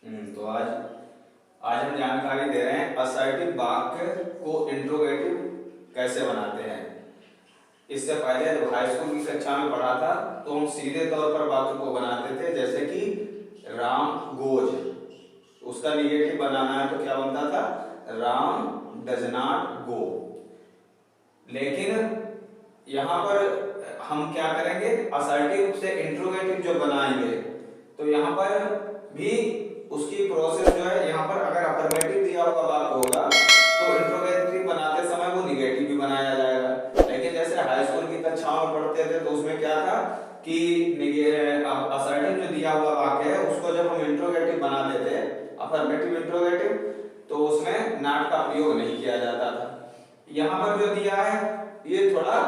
तो आज आज हम जानकारी दे रहे हैं असर्टिव वाक्य को इंट्रोगेटिव कैसे बनाते हैं। इससे पहले जब हाई स्कूल की कक्षा में पढ़ा था तो हम सीधे तौर पर वाक्य को बनाते थे, जैसे कि राम गोज, उसका निगेटिव बनाना है तो क्या बनता था, राम डज नॉट गो। लेकिन यहाँ पर हम क्या करेंगे, असर्टिव से इंट्रोगेटिव जो बनाएंगे तो यहाँ पर भी उसकी प्रोसेस जो है, यहाँ पर अगर अफर्मेटिव दिया हुआ वाक्य होगा तो इंट्रोगेटिव बनाते समय वो निगेटिव भी बनाया जाएगा। लेकिन जैसे हाई स्कूल की कक्षाओं में पढ़ते थे तो उसमें क्या था कि असर्टिव जो दिया हुआ वाक्य है उसको जब हम इंट्रोगेटिव बनाते थे, अफर्मेटिव इंट्रोगेटिव, तो उसमें नॉट का प्रयोग नहीं किया जाता था। यहाँ पर जो दिया है ये थोड़ा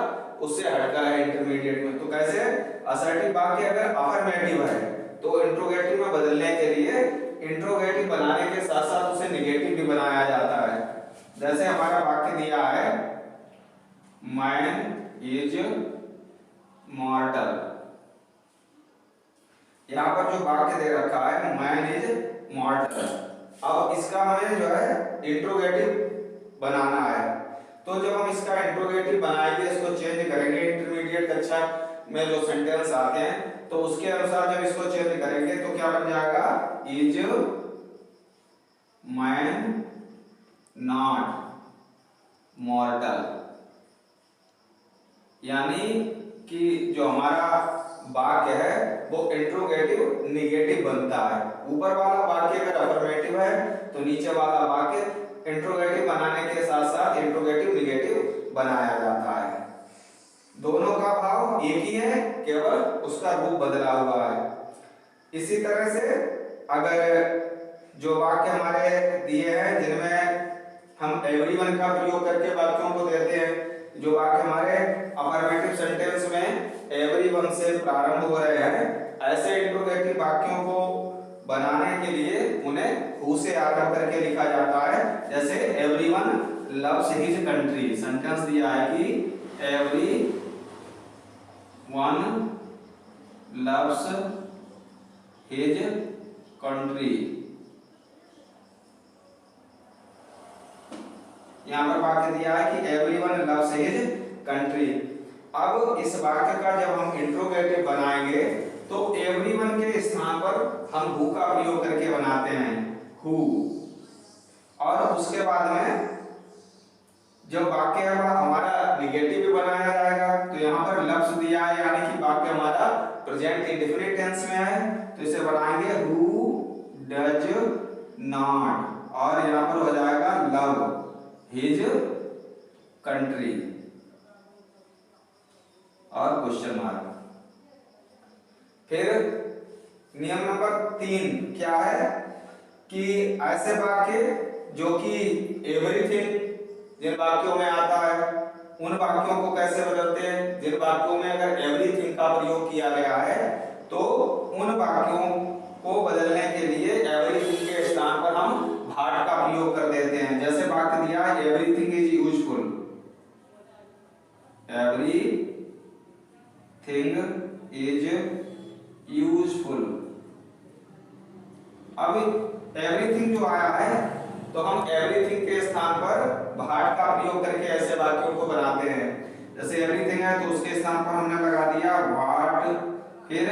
उससे हटकर है इंटरमीडिएट में। तो कैसे, असर्टिव वाक्य अगर अफर्मेटिव है तो इंट्रोगेटिव में बदलने के लिए इंट्रोगेटिव बनाने के साथ साथ उसे निगेटिव भी बनाया जाता है। जैसे हमारा वाक्य दिया है मैन इज मॉर्टल, यहाँ पर जो वाक्य दे रखा है मैन इज मॉर्टल, अब इसका हमें जो है इंट्रोगेटिव बनाना है। तो जब हम इसका इंट्रोगेटिव बनाएंगे, इसको चेंज करेंगे, इंटरमीडिएट कक्षा में जो सेंटेंस आते हैं तो उसके अनुसार जब इसको चेंज करेंगे तो क्या बन जाएगा, इज मैन नॉट मॉर्टल। यानी कि जो हमारा वाक्य है वो इंट्रोगेटिव निगेटिव बनता है। ऊपर वाला वाक्य अगर अफर्मेटिव है तो नीचे वाला वाक्य इंट्रोगेटिव बनाने के साथ साथ इंट्रोगेटिव निगेटिव बनाया जाता है। दोनों का भाव एक ही है, केवल उसका रूप बदला हुआ है। इसी तरह से अगर जो वाक्य हमारे दिए हैं जिनमें हम एवरीवन का प्रयोग करके वाक्यों को देते हैं, जो वाक्य हमारे अफर्मेटिव सेंटेंस में एवरीवन से प्रारंभ हो रहे हैं, ऐसे इंट्रोगेटिव वाक्यों को बनाने के लिए उन्हें हु से आरंभ करके लिखा जाता है। जैसे everyone loves his country, sentence दिया है कि एवरीवन लव्स हिज कंट्री, यहाँ पर वाक्य दिया है कि एवरीवन लव्स हिज कंट्री। अब इस वाक्य का जब हम इंट्रोगेटिव बनाएंगे तो एवरीवन के स्थान पर हम हु का प्रयोग करके बनाते हैं, हु। और उसके बाद में जब वाक्य हमारा निगेटिव भी बनाया जाएगा तो यहाँ पर लव्स दिया है, यानी कि वाक्य हमारा प्रेजेंट इंडेफिनिट टेंस में है, तो इसे बनाएंगे हु डज नॉट, और यहाँ पर हो जाएगा लव हिज कंट्री और क्वेश्चन मार्क। फिर नियम नंबर 3 क्या है कि ऐसे वाक्य जो कि एवरीथिंग जिन वाक्यों में आता है उन वाक्यों को कैसे बदलते हैं, जिन वाक्यों में अगर एवरीथिंग का प्रयोग किया गया है तो उन वाक्यों को बदलने के लिए एवरीथिंग के स्थान पर हम भाट का प्रयोग कर देते हैं। जैसे वाक्य दिया है everything is useful, everything is useful. अब एवरीथिंग जो आया है तो हम एवरीथिंग के स्थान पर भाट का प्रयोग करके ऐसे वाक्यों को बनाते हैं। जैसे एवरीथिंग है तो उसके स्थान पर हमने लगा दिया व्हाट, फिर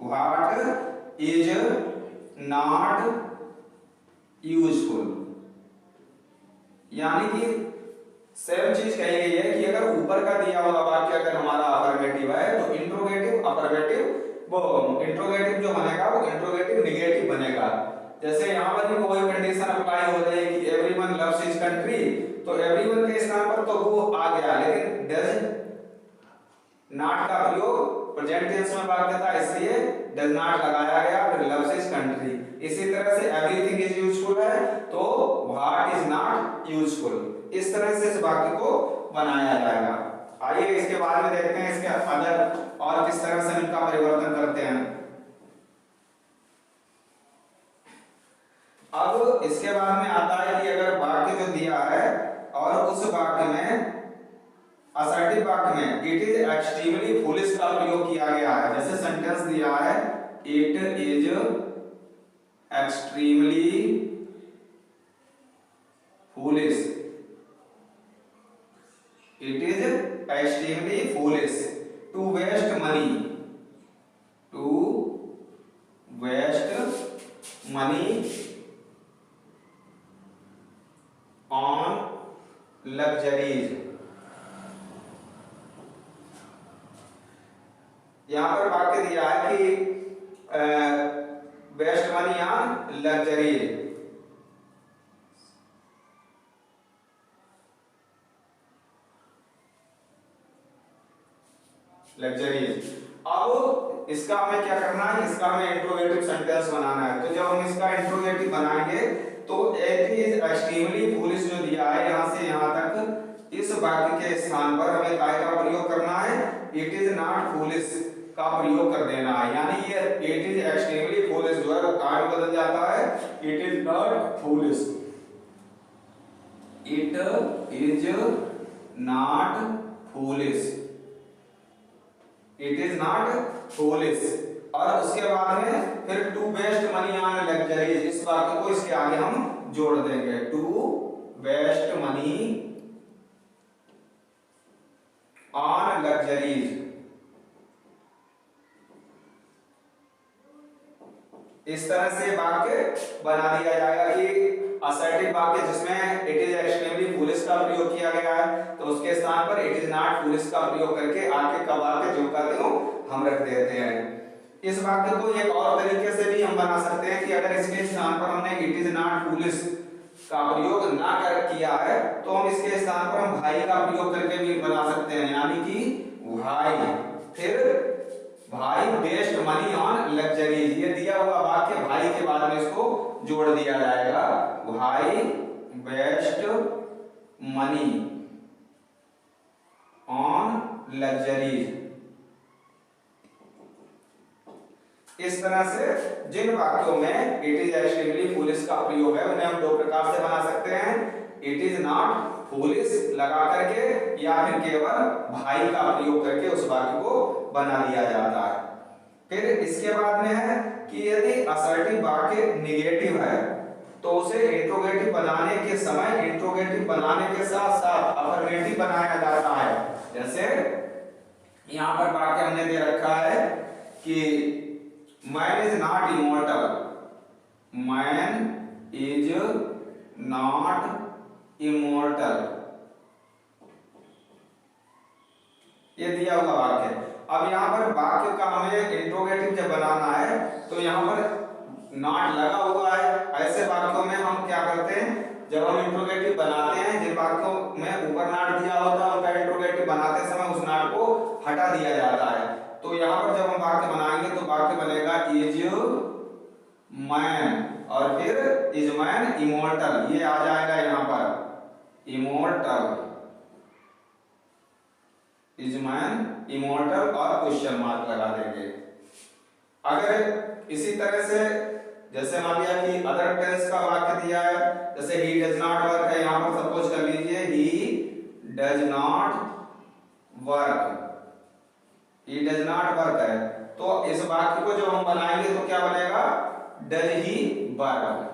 व्हाट इज नॉट यूजफुल। यानी कि सेम चीज कही गई है कि अगर ऊपर का दिया हुआ वाक्य अगर हमारा अफर्मेटिव है तो इंट्रोगेटिव अफर्मेटिव, वो इंट्रोगेटिव जो बनेगा वो इंट्रोगेटिव निगेटिव बनेगा। जैसे यहाँ पर भी कोई कंडीशन अप्लाई हो जाए कि एवरीवन लव्स हिज कंट्री, तो एवरीवन के स्थान पर तो वो आ गया, लेकिन डज नॉट का प्रयोग प्रेजेंट टेंस में वाक्य था इसलिए डज नॉट लगाया गया, फिर लव्स हिज कंट्री। इसी तरह से एवरीथिंग इज यूजफुल है तो व्हाट इज नॉट यूजफुल। इस तरह से इस वाक्य को बनाया जाएगा। आइए इसके बाद में देखते हैं इसके अदर और किस तरह से इनका परिवर्तन करते हैं। अब इसके बाद में आता है कि अगर वाक्य जो दिया है और उस वाक्य में असर्टिव वाक्य में इट इज एक्सट्रीमली फुलिश का प्रयोग किया गया है। जैसे सेंटेंस दिया है it is extremely foolish. It is extremely foolish to waste money. To waste money on luxuries. यहां पर वाक्य दिया है कि waste money on luxury, luxuries. अब इसका हमें क्या करना है, इसका हमें इंट्रोगेटिव सेंटेंस बनाना है। तो जब हम इसका इंट्रोगेटिव बनाएंगे तो इट इज एक्सट्रीमली फूलिश जो दिया है यहां से यहां तक, इस वाक्य के स्थान पर हमें काय का प्रयोग करना है, इट इज नॉट फूलिश का प्रयोग कर देना है। यानी ये इट इज एक्सट्रीमली फूलिश जो है वो काय में बदल जाता है, it is not foolish, it is not foolish, it is not foolish. और उसके बाद में फिर to waste money on luxuries, इस वाक्य को इसके आगे हम जोड़ देंगे, to waste money on luxuries. इस तरह से वाक्य बना दिया जाएगा कि असर्टिव वाक्य जिसमें इट इज एक्सट्रीमली फूलिश का प्रयोग किया गया है तो उसके स्थान पर इट इज नॉट फूलिश का प्रयोग करके आगे का वाक्य जो का त्यों हम रख देते हैं। इस वाक्य को एक और तरीके से भी हम बना सकते हैं कि अगर इसके स्थान पर हमने इट इज नॉट फूलिश का प्रयोग ना कर किया है तो हम इसके स्थान पर हम भाई का प्रयोग करके भी बना सकते हैं, यानी कि भाई, फिर भाई वेस्ट मनी ऑन लग्जरीज। ये दिया हुआ वाक्य भाई के बाद में इसको जोड़ दिया जाएगा, भाई वेस्ट मनी ऑन लग्जरीज। इस तरह से जिन वाक्यों में इट इज एक्सट्रीमली फूलिश का प्रयोग है उन्हें हम दो प्रकार से बना सकते हैं, इट इज नॉट फूलिश लगा करके या फिर केवल भाई का प्रयोग करके उस वाक्य को बना दिया जाता है। फिर इसके बाद में है कि यदि असर्टिव वाक्य निगेटिव है तो उसे इंट्रोगेटिव बनाने के समय इंट्रोगेटिव बनाने के साथ साथ अफर्मेटिव बनाया जाता है। जैसे यहां पर वाक्य हमने दे रखा है कि man is not immortal, man is not immortal, ये दिया हुआ वाक्य। अब यहाँ पर वाक्य का हमें इंट्रोगेटिव जब बनाना है तो यहाँ पर नॉट लगा हुआ है। ऐसे वाक्यों में हम क्या करते हैं, जब हम इंट्रोगेटिव बनाते हैं जिन वाक्यों में ऊपर नॉट दिया होता है उनका इंट्रोगेटिव बनाते समय उस नॉट को हटा दिया जाता है। तो यहाँ पर जब हम वाक्य बनाएंगे तो वाक्य बनेगा इज मैन और फिर इज मैन इमॉर्टल, ये आ जाएगा यहाँ पर इमॉर्टल, इज मैन इमॉर्टल और क्वेश्चन मार्क लगा देंगे। अगर इसी तरह से जैसे मान लिया कि अदर टेंस का वाक्य दिया है, जैसे ही डज नॉट वर्क है, यहां पर सपोज कर लीजिए he does not work, he does not work है, तो इस वाक्य को जब हम बनाएंगे तो क्या बनेगा, डज ही वर्क।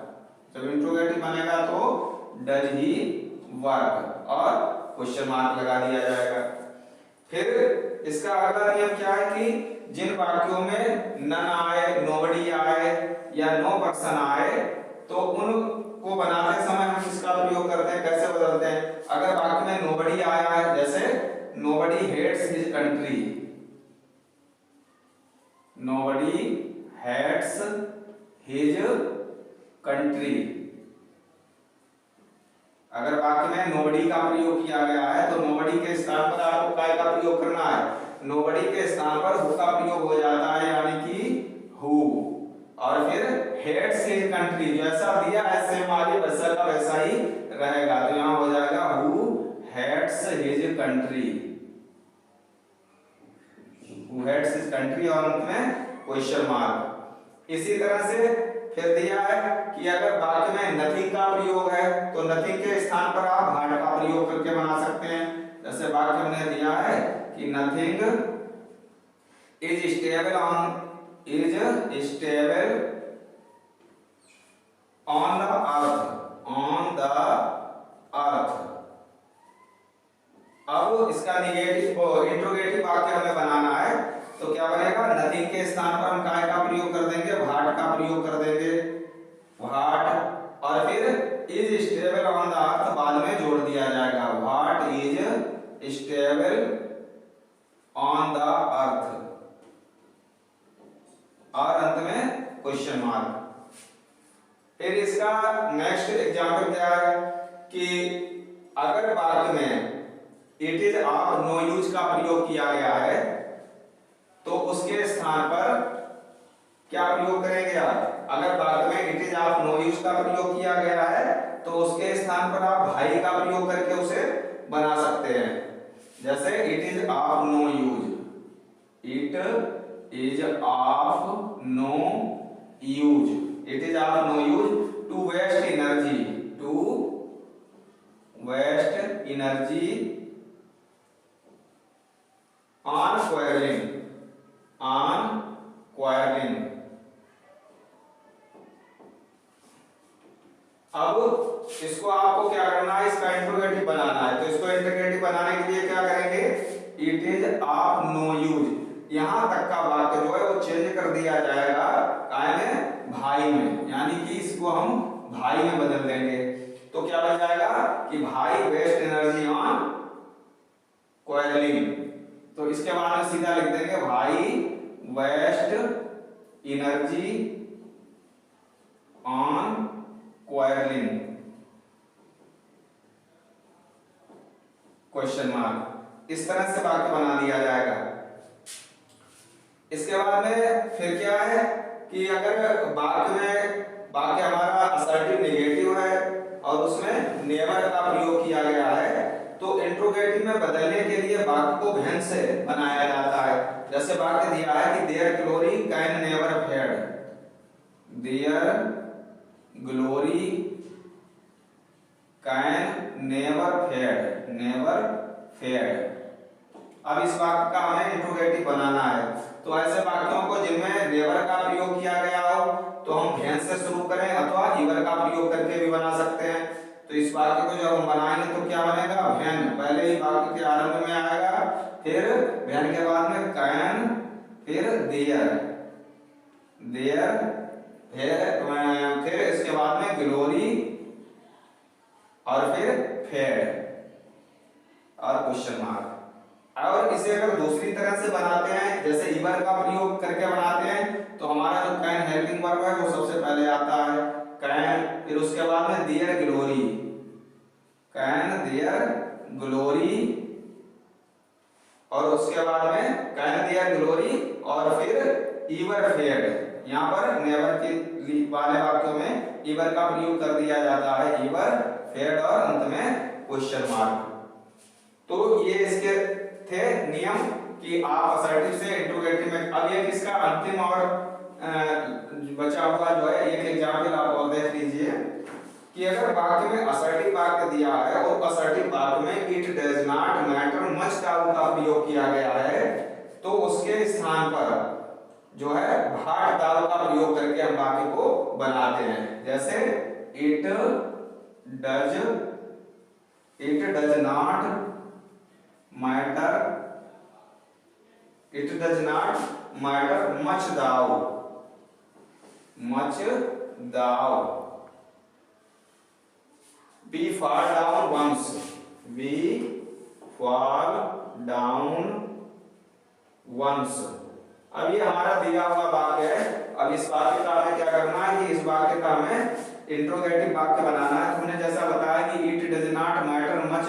जब इंट्रोगेटिव बनेगा तो डज ही वर्क और क्वेश्चन मार्क लगा दिया जाएगा। फिर इसका अगला नियम क्या है कि जिन वाक्यों में नन आए, नोबडी आए या नो पर्सन आए तो उनको बनाते समय हम किसका प्रयोग करते हैं, कैसे बदलते हैं। अगर वाक्य में नोबडी आया है, जैसे nobody hates his country, nobody hates his country. अगर वाक्य में नोबडी का प्रयोग किया गया है तो नोबडी के स्थान पर आपको काय का प्रयोग करना है, नोबडी के स्थान पर हु का प्रयोग हो जाता है, यानी कि हु, और फिर हेट्स हिज कंट्री, जैसा दिया है सेम आगे वैसा का वैसा ही रहेगा, तो यहां हो जाएगा who hates his country, who hates his country और अंत में क्वेश्चन मार्क। इसी तरह से फिर दिया है कि अगर वाक्य में नथिंग का प्रयोग है तो नथिंग के स्थान पर आप हार्ड का प्रयोग करके बना सकते हैं। जैसे वाक्य में दिया है कि nothing is stable on, is stable on the earth, on the earth. अब इसका निगेटिव इंट्रोगेटिव वाक्य हमें बनाना है, तो क्या बनेगा, नथिंग के स्थान पर हम काय का प्रयोग कर देंगे, व्हाट का प्रयोग कर देंगे, व्हाट, और फिर is stable on the earth बाद में जोड़ दिया जाएगा, what is stable on the earth, और अंत में क्वेश्चन मार्क। फिर इसका नेक्स्ट एग्जांपल क्या है कि अगर वाक्य में it is of no use का प्रयोग किया गया है तो उसके स्थान पर क्या प्रयोग करेंगे आप, अगर वाक्य में it is of no use का प्रयोग किया गया है तो उसके स्थान पर आप भाई का प्रयोग करके उसे बना सकते हैं। जैसे it is of no use, it is of no use, it is of no use to waste energy, to waste energy on quarrelling, on quarrelling. अब इसको आपको क्या करना है, इसका इंट्रोगेटिव बनाना है, तो इसको इंट्रोगेटिव बनाने के लिए क्या करेंगे, it is of no use, यहां तक का वाक्य जो है वो चेंज कर दिया जाएगा काय में, भाई में, यानी कि इसको हम भाई में बदल देंगे। तो क्या बन जाएगा कि भाई वेस्ट एनर्जी ऑन क्वायरिंग, तो इसके बाद में सीधा लिख देंगे भाई waste energy on quarrelling, question mark. इस तरह से वाक्य बना दिया जाएगा। इसके बाद में फिर क्या है कि अगर वाक्य हमारा असर्टिव नेगेटिव है और उसमें नेवर का प्रयोग किया गया है तो इंट्रोगेटिव में बदलने के लिए वाक्य को भेन से बनाया जाता है। जैसे वाक्य दिया है कि their glory can never fade, their glory can never fade, never fade. अब इस वाक्य का हमें इंट्रोगेटिव बनाना है, तो ऐसे वाक्यों को जिनमें नेवर का प्रयोग किया गया हो तो हम भेन से शुरू करें अथवा इवर का प्रयोग करके भी बना सकते हैं। तो इस वाक्य को जब हम बनाएंगे तो क्या बनेगा, भेन पहले ही वाक्य के आरंभ में आएगा, फिर भेन के बाद में कैन, फिर देयर, देयर, फिर इसके बाद में ग्लोरी और फिर फेड और क्वेश्चन मार्क। और इसे अगर दूसरी तरह से बनाते हैं, जैसे इवर का प्रयोग करके बनाते हैं, तो हमारा जो कैन हेल्पिंग वर्ब है वो सबसे पहले आता है, कैन, फिर उसके बाद में there glory, can there glory, और उसके बाद में कैन देयर ग्लोरी और फिर इवर फेड। यहाँ पर नेवर के वाले वाक्यों में इवर का प्रयोग कर दिया जाता है, इवर फेड और अंत में क्वेश्चन मार्क। तो ये इसके थे नियम कि आप असर्टिव से इंट्रोगेटिव में। अब ये किसका अंतिम और बचा हुआ जो है एक एग्जांपल आप और देख लीजिए कि अगर वाक्य में असर्टिव वाक्य दिया है और असर्टिव वाक्य में it does not matter much का प्रयोग किया गया है तो उसके स्थान पर जो है भाट दाव का प्रयोग करके हम वाक्य को बनाते हैं। जैसे it does not matter, it does not matter much दाव, मच दाव, we fall down once, we fall down once। अब ये हमारा दिया हुआ वाक्य है। अब इस वाक्य का हमें क्या करना है कि इस वाक्य का हमें इंट्रोगेटिव वाक्य बनाना है। तुमने जैसा बताया कि it does not matter much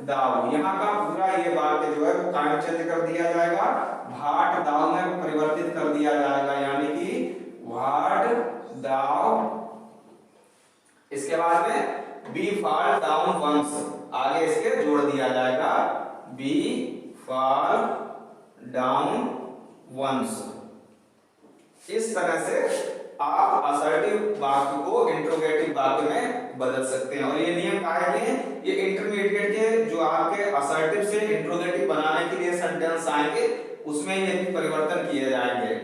दाव, यहाँ का पूरा ये वाक्य जो है वो टाइम चेंज कर दिया जाएगा, भाट दाव में परिवर्तित कर दिया जाएगा, यानी कि भाट दाव। इसके बाद में बी फॉल डाउन वंस, आगे इसके जोड़ दिया जाएगा, बी फॉल डाउन वंस। इस तरह से आप असर्टिव वाक्य को इंट्रोगेटिव वाक्य में बदल सकते हैं। और ये नियम काहे के हैं, ये इंटरमीडिएट के जो आपके असर्टिव से इंट्रोगेटिव बनाने के लिए सेंटेंस आएंगे उसमें ये परिवर्तन किए जाएंगे।